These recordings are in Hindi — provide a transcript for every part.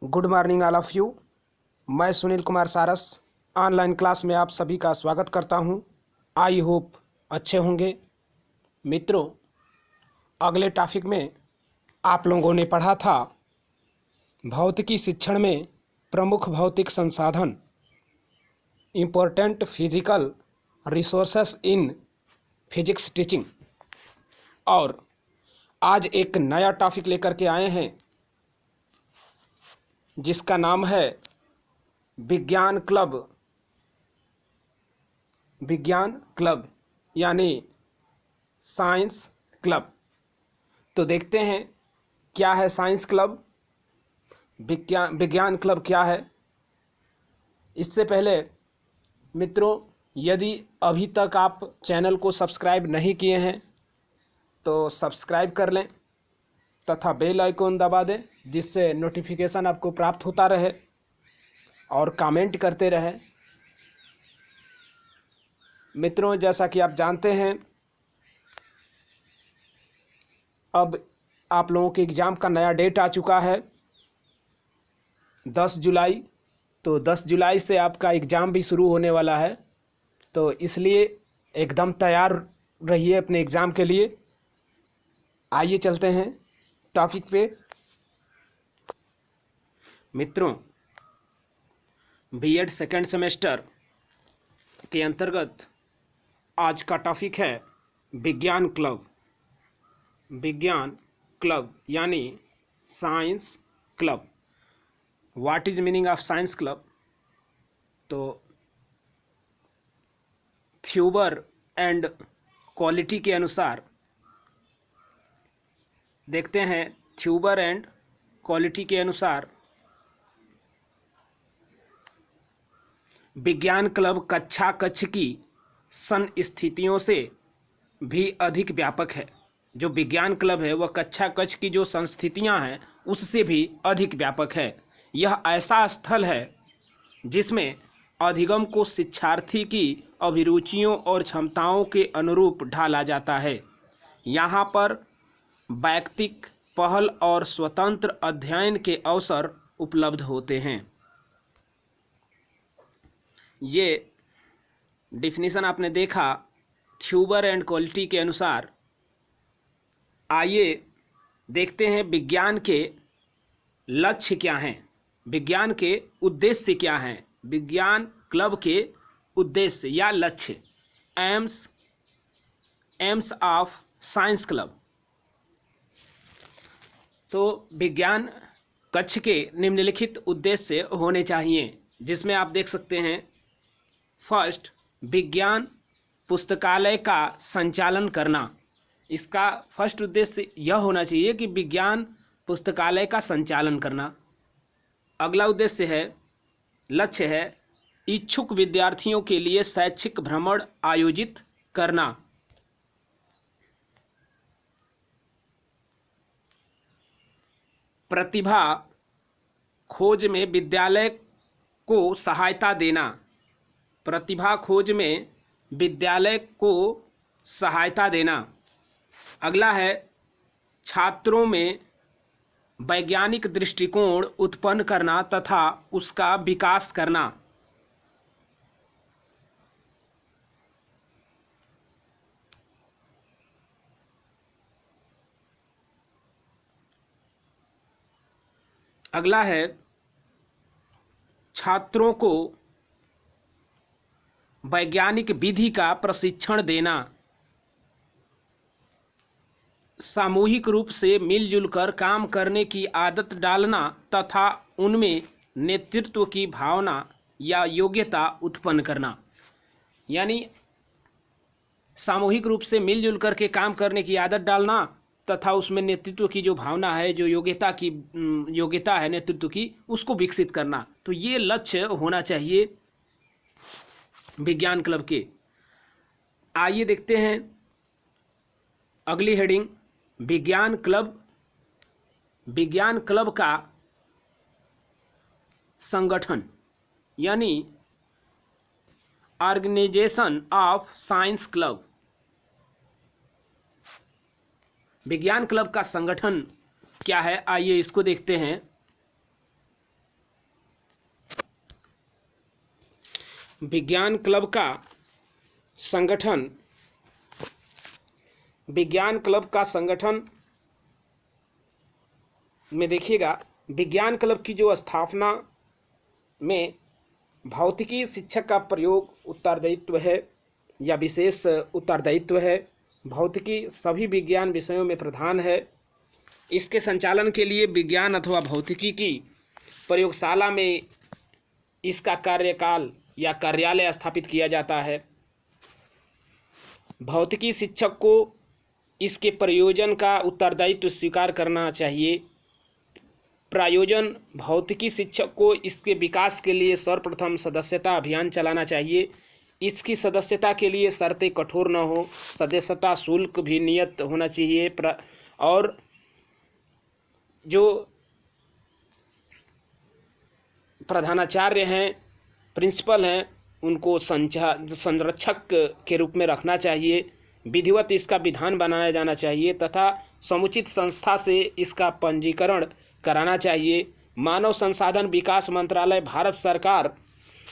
Good morning all of you. मैं सुनील कुमार सारस ऑनलाइन क्लास में आप सभी का स्वागत करता हूं। आई होप अच्छे होंगे। मित्रों, अगले टॉपिक में आप लोगों ने पढ़ा था भौतिकी शिक्षण में प्रमुख भौतिक संसाधन, important physical resources in physics teaching. और आज एक नया टॉपिक लेकर के आए हैं जिसका नाम है विज्ञान क्लब यानी साइंस क्लब। तो देखते हैं क्या है साइंस क्लब, विज्ञान क्लब क्या है। इससे पहले मित्रों, यदि अभी तक आप चैनल को सब्सक्राइब नहीं किए हैं तो सब्सक्राइब कर लें तथा बेल आइकन दबा दें, जिससे नोटिफिकेशन आपको प्राप्त होता रहे और कमेंट करते रहें। मित्रों, जैसा कि आप जानते हैं, अब आप लोगों के एग्ज़ाम का नया डेट आ चुका है 10 जुलाई। तो 10 जुलाई से आपका एग्ज़ाम भी शुरू होने वाला है, तो इसलिए एकदम तैयार रहिए अपने एग्ज़ाम के लिए। आइए चलते हैं टॉपिक पे। मित्रों, बीएड सेकेंड सेमेस्टर के अंतर्गत आज का टॉपिक है विज्ञान क्लब यानी science club. What is meaning of science club? तो थ्यूबर एंड क्वालिटी के अनुसार देखते हैं। थ्यूबर एंड क्वालिटी के अनुसार विज्ञान क्लब कक्षा कक्ष की संस्थितियों से भी अधिक व्यापक है। जो विज्ञान क्लब है वह कक्षा कक्ष की जो संस्थितियां हैं उससे भी अधिक व्यापक है। यह ऐसा स्थल है जिसमें अधिगम को शिक्षार्थी की अभिरुचियों और क्षमताओं के अनुरूप ढाला जाता है। यहाँ पर वैयक्तिक पहल और स्वतंत्र अध्ययन के अवसर उपलब्ध होते हैं। ये डिफिनीशन आपने देखा थ्यूबर एंड क्वालिटी के अनुसार। आइए देखते हैं विज्ञान के लक्ष्य क्या हैं, विज्ञान के उद्देश्य क्या हैं, विज्ञान क्लब के उद्देश्य या लक्ष्य, एम्स ऑफ साइंस क्लब। तो विज्ञान कक्ष के निम्नलिखित उद्देश्य होने चाहिए, जिसमें आप देख सकते हैं। फर्स्ट, विज्ञान पुस्तकालय का संचालन करना। इसका फर्स्ट उद्देश्य यह होना चाहिए कि विज्ञान पुस्तकालय का संचालन करना। अगला उद्देश्य है, लक्ष्य है, इच्छुक विद्यार्थियों के लिए शैक्षिक भ्रमण आयोजित करना। प्रतिभा खोज में विद्यालय को सहायता देना। प्रतिभा खोज में विद्यालय को सहायता देना। अगला है, छात्रों में वैज्ञानिक दृष्टिकोण उत्पन्न करना तथा उसका विकास करना। अगला है, छात्रों को वैज्ञानिक विधि का प्रशिक्षण देना। सामूहिक रूप से मिलजुल कर काम करने की आदत डालना तथा उनमें नेतृत्व की भावना या योग्यता उत्पन्न करना। यानी सामूहिक रूप से मिलजुल कर के काम करने की आदत डालना तथा उसमें नेतृत्व की जो भावना है, जो योग्यता है नेतृत्व की, उसको विकसित करना। तो ये लक्ष्य होना चाहिए विज्ञान क्लब के। आइए देखते हैं अगली हेडिंग, विज्ञान क्लब का संगठन यानी ऑर्गेनाइजेशन ऑफ साइंस क्लब। विज्ञान क्लब का संगठन क्या है, आइए इसको देखते हैं। विज्ञान क्लब का संगठन, विज्ञान क्लब का संगठन में देखिएगा, विज्ञान क्लब की जो स्थापना में भौतिकी शिक्षक का प्रयोग उत्तरदायित्व है या विशेष उत्तरदायित्व है। भौतिकी सभी विज्ञान विषयों में प्रधान है। इसके संचालन के लिए विज्ञान अथवा भौतिकी की प्रयोगशाला में इसका कार्यकाल या कार्यालय स्थापित किया जाता है। भौतिकी शिक्षक को इसके प्रयोजन का उत्तरदायित्व स्वीकार करना चाहिए। प्रायोजन, भौतिकी शिक्षक को इसके विकास के लिए सर्वप्रथम सदस्यता अभियान चलाना चाहिए। इसकी सदस्यता के लिए शर्तें कठोर न हो, सदस्यता शुल्क भी नियत होना चाहिए। और जो प्रधानाचार्य हैं, प्रिंसिपल हैं, उनको संरक्षक के रूप में रखना चाहिए। विधिवत इसका विधान बनाया जाना चाहिए तथा समुचित संस्था से इसका पंजीकरण कराना चाहिए। मानव संसाधन विकास मंत्रालय भारत सरकार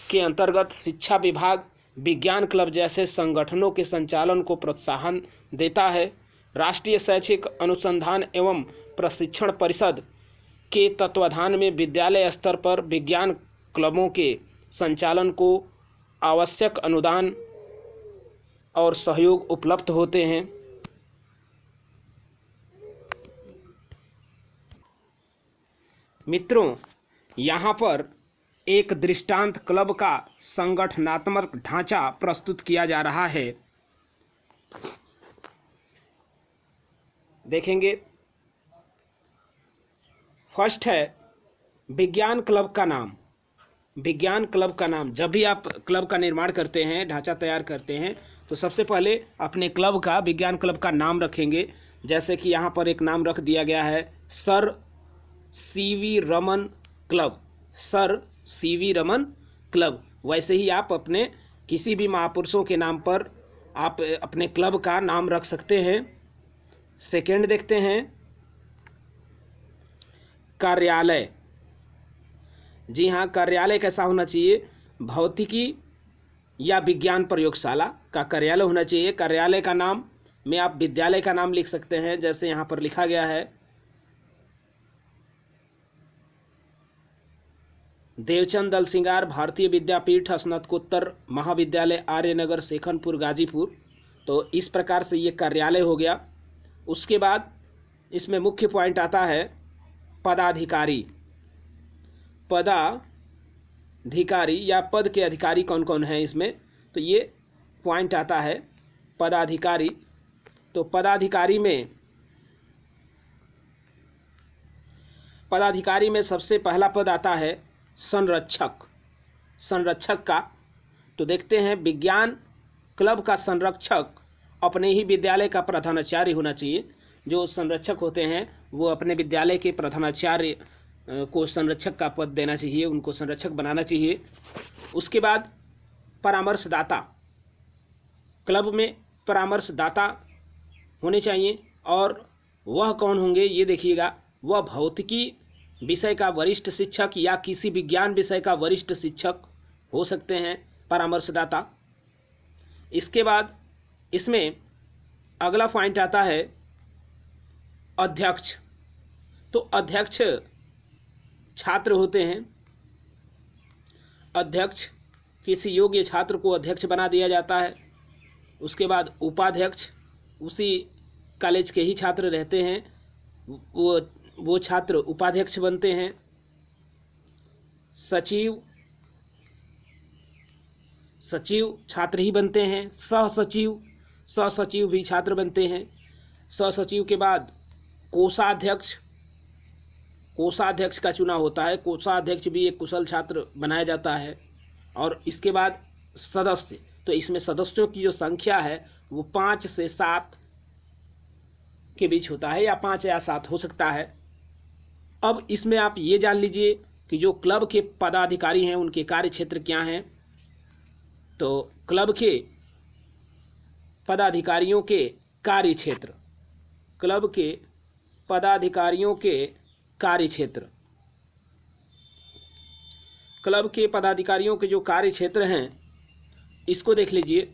के अंतर्गत शिक्षा विभाग विज्ञान क्लब जैसे संगठनों के संचालन को प्रोत्साहन देता है। राष्ट्रीय शैक्षिक अनुसंधान एवं प्रशिक्षण परिषद के तत्वाधान में विद्यालय स्तर पर विज्ञान क्लबों के संचालन को आवश्यक अनुदान और सहयोग उपलब्ध होते हैं। मित्रों, यहाँ पर एक दृष्टांत क्लब का संगठनात्मक ढांचा प्रस्तुत किया जा रहा है। देखेंगे, फर्स्ट है विज्ञान क्लब का नाम। विज्ञान क्लब का नाम, जब भी आप क्लब का निर्माण करते हैं, ढांचा तैयार करते हैं, तो सबसे पहले अपने क्लब का, विज्ञान क्लब का नाम रखेंगे। जैसे कि यहाँ पर एक नाम रख दिया गया है, sir CV Raman club, sir CV Raman club. वैसे ही आप अपने किसी भी महापुरुषों के नाम पर आप अपने क्लब का नाम रख सकते हैं। सेकंड देखते हैं, कार्यालय। जी हाँ, कार्यालय कैसा होना चाहिए? भौतिकी या विज्ञान प्रयोगशाला का कार्यालय होना चाहिए। कार्यालय का नाम में आप विद्यालय का नाम लिख सकते हैं, जैसे यहाँ पर लिखा गया है, देवचंद दल सिंगार भारतीय विद्यापीठ स्नातकोत्तर महाविद्यालय आर्यनगर शेखनपुर गाजीपुर। तो इस प्रकार से ये कार्यालय हो गया। उसके बाद इसमें मुख्य पॉइंट आता है पदाधिकारी। पदाधिकारी या पद के अधिकारी कौन कौन हैं इसमें, तो ये पॉइंट आता है पदाधिकारी। तो पदाधिकारी में सबसे पहला पद आता है संरक्षक। संरक्षक का तो देखते हैं, विज्ञान क्लब का संरक्षक अपने ही विद्यालय का प्रधानाचार्य होना चाहिए। जो संरक्षक होते हैं वो अपने विद्यालय के प्रधानाचार्य को संरक्षक का पद देना चाहिए, उनको संरक्षक बनाना चाहिए। उसके बाद परामर्शदाता, क्लब में परामर्शदाता होने चाहिए। और वह कौन होंगे ये देखिएगा, वह भौतिकी विषय का वरिष्ठ शिक्षक या किसी विज्ञान विषय का वरिष्ठ शिक्षक हो सकते हैं परामर्शदाता। इसके बाद इसमें अगला पॉइंट आता है अध्यक्ष। तो अध्यक्ष छात्र होते हैं। अध्यक्ष, किसी योग्य छात्र को अध्यक्ष बना दिया जाता है। उसके बाद उपाध्यक्ष, उसी कॉलेज के ही छात्र रहते हैं, वो छात्र उपाध्यक्ष बनते हैं। सचिव, सचिव छात्र ही बनते हैं। सहसचिव, सहसचिव भी छात्र बनते हैं। सहसचिव के बाद कोषाध्यक्ष, कोषाध्यक्ष का चुनाव होता है। कोषाध्यक्ष भी एक कुशल छात्र बनाया जाता है। और इसके बाद सदस्य, तो इसमें सदस्यों की जो संख्या है वो 5 से 7 के बीच होता है, या 5 या 7 हो सकता है। अब इसमें आप ये जान लीजिए कि जो क्लब के पदाधिकारी हैं उनके कार्य क्षेत्र क्या हैं। तो क्लब के पदाधिकारियों के कार्य क्षेत्र, क्लब के पदाधिकारियों के कार्य क्षेत्र, क्लब के पदाधिकारियों के जो कार्य क्षेत्र हैं इसको देख लीजिए,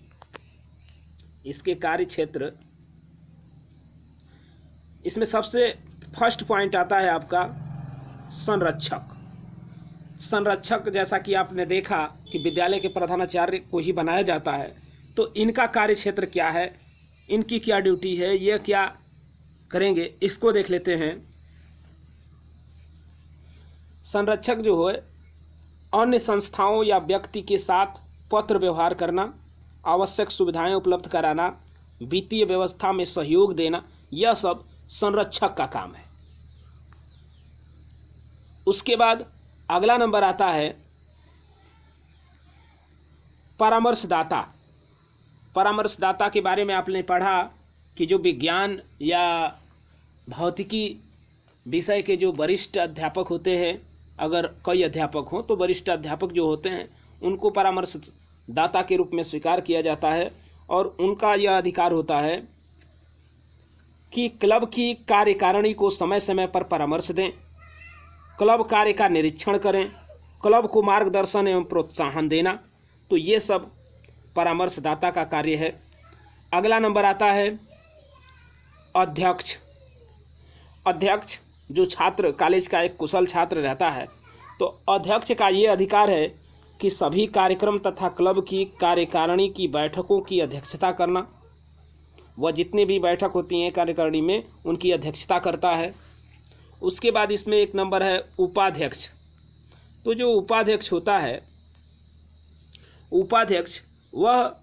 इसके कार्य क्षेत्र। इसमें सबसे फर्स्ट पॉइंट आता है आपका संरक्षक। संरक्षक, जैसा कि आपने देखा कि विद्यालय के प्रधानाचार्य को ही बनाया जाता है, तो इनका कार्य क्षेत्र क्या है, इनकी क्या ड्यूटी है, ये क्या करेंगे, इसको देख लेते हैं। संरक्षक जो है अन्य संस्थाओं या व्यक्ति के साथ पत्र व्यवहार करना, आवश्यक सुविधाएं उपलब्ध कराना, वित्तीय व्यवस्था में सहयोग देना, यह सब संरक्षक का काम है। उसके बाद अगला नंबर आता है परामर्शदाता। परामर्शदाता के बारे में आपने पढ़ा कि जो विज्ञान या भौतिकी विषय के जो वरिष्ठ अध्यापक होते हैं, अगर कई अध्यापक हों तो वरिष्ठ अध्यापक जो होते हैं उनको परामर्शदाता के रूप में स्वीकार किया जाता है, और उनका यह अधिकार होता है कि क्लब की कार्यकारिणी को समय समय पर परामर्श दें, क्लब कार्य का निरीक्षण करें, क्लब को मार्गदर्शन एवं प्रोत्साहन देना। तो ये सब परामर्शदाता का कार्य है। अगला नंबर आता है अध्यक्ष। अध्यक्ष जो छात्र, कॉलेज का एक कुशल छात्र रहता है, तो अध्यक्ष का ये अधिकार है कि सभी कार्यक्रम तथा क्लब की कार्यकारिणी की बैठकों की अध्यक्षता करना। वह जितनी भी बैठक होती हैं कार्यकारिणी में, उनकी अध्यक्षता करता है। उसके बाद इसमें एक नंबर है उपाध्यक्ष। तो जो उपाध्यक्ष होता है, उपाध्यक्ष वह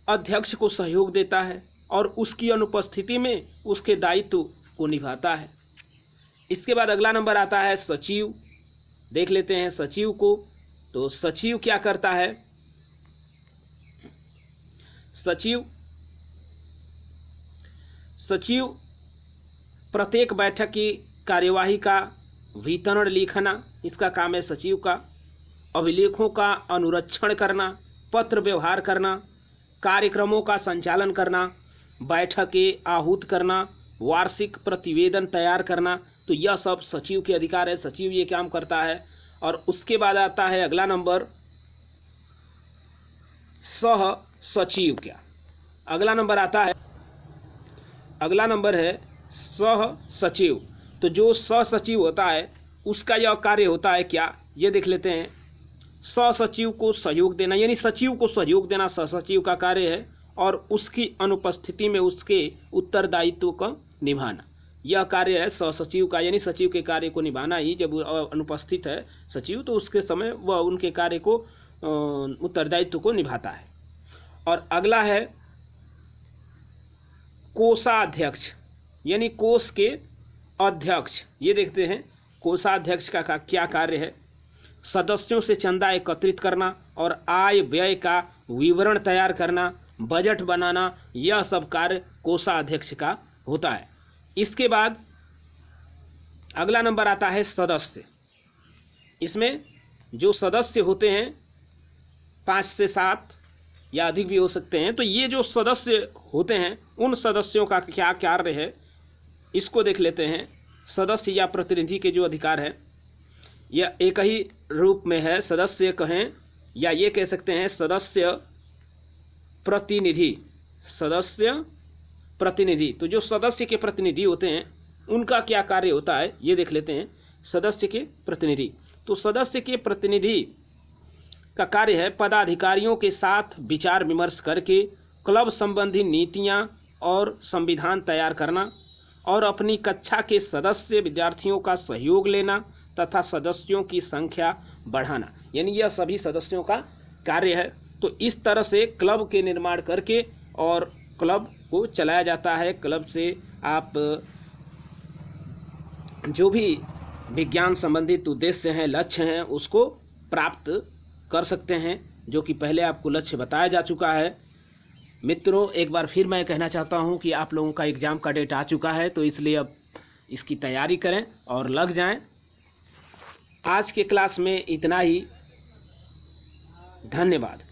अध्यक्ष को सहयोग देता है और उसकी अनुपस्थिति में उसके दायित्व को निभाता है। इसके बाद अगला नंबर आता है सचिव। देख लेते हैं सचिव को। तो सचिव क्या करता है? सचिव प्रत्येक बैठक की कार्यवाही का वितरण लिखना, इसका काम है सचिव का। अभिलेखों का अनुरक्षण करना, पत्र व्यवहार करना, कार्यक्रमों का संचालन करना, बैठकें आहूत करना, वार्षिक प्रतिवेदन तैयार करना, तो यह सब सचिव के अधिकार है। सचिव ये काम करता है। और उसके बाद आता है अगला नंबर सह सचिव। क्या अगला नंबर आता है? अगला नंबर है सह सचिव। तो जो सह सचिव होता है उसका यह कार्य होता है क्या, ये देख लेते हैं। सह सचिव को सहयोग देना, यानी सचिव को सहयोग देना सह सचिव का कार्य है, और उसकी अनुपस्थिति में उसके उत्तरदायित्व को निभाना, यह कार्य है सह सचिव का। यानी सचिव के कार्य को निभाना ही, जब अनुपस्थित है सचिव तो उसके समय वह उनके कार्य को उत्तरदायित्व को निभाता है। और अगला है कोषाध्यक्ष, यानी कोष के अध्यक्ष। ये देखते हैं कोषाध्यक्ष का क्या कार्य है। सदस्यों से चंदा एकत्रित करना और आय व्यय का विवरण तैयार करना, बजट बनाना, यह सब कार्य कोषाध्यक्ष का होता है। इसके बाद अगला नंबर आता है सदस्य। इसमें जो सदस्य होते हैं 5 से 7 या अधिक भी हो सकते हैं, तो ये जो सदस्य होते हैं उन सदस्यों का क्या कार्य है, इसको देख लेते हैं। सदस्य या प्रतिनिधि के जो अधिकार है, यह एक ही रूप में है, सदस्य कहें या ये कह सकते हैं सदस्य प्रतिनिधि। सदस्य प्रतिनिधि, तो जो सदस्य के प्रतिनिधि होते हैं उनका क्या कार्य होता है, ये देख लेते हैं। सदस्य के प्रतिनिधि, तो सदस्य के प्रतिनिधि का कार्य है पदाधिकारियों के साथ विचार विमर्श करके क्लब संबंधी नीतियां और संविधान तैयार करना, और अपनी कक्षा के सदस्य विद्यार्थियों का सहयोग लेना तथा सदस्यों की संख्या बढ़ाना, यानी यह सभी सदस्यों का कार्य है। तो इस तरह से क्लब के निर्माण करके और क्लब को चलाया जाता है। क्लब से आप जो भी विज्ञान संबंधित उद्देश्य हैं, लक्ष्य हैं, उसको प्राप्त कर सकते हैं, जो कि पहले आपको लक्ष्य बताया जा चुका है। मित्रों, एक बार फिर मैं कहना चाहता हूं कि आप लोगों का एग्ज़ाम का डेट आ चुका है, तो इसलिए अब इसकी तैयारी करें और लग जाएं। आज के क्लास में इतना ही। धन्यवाद।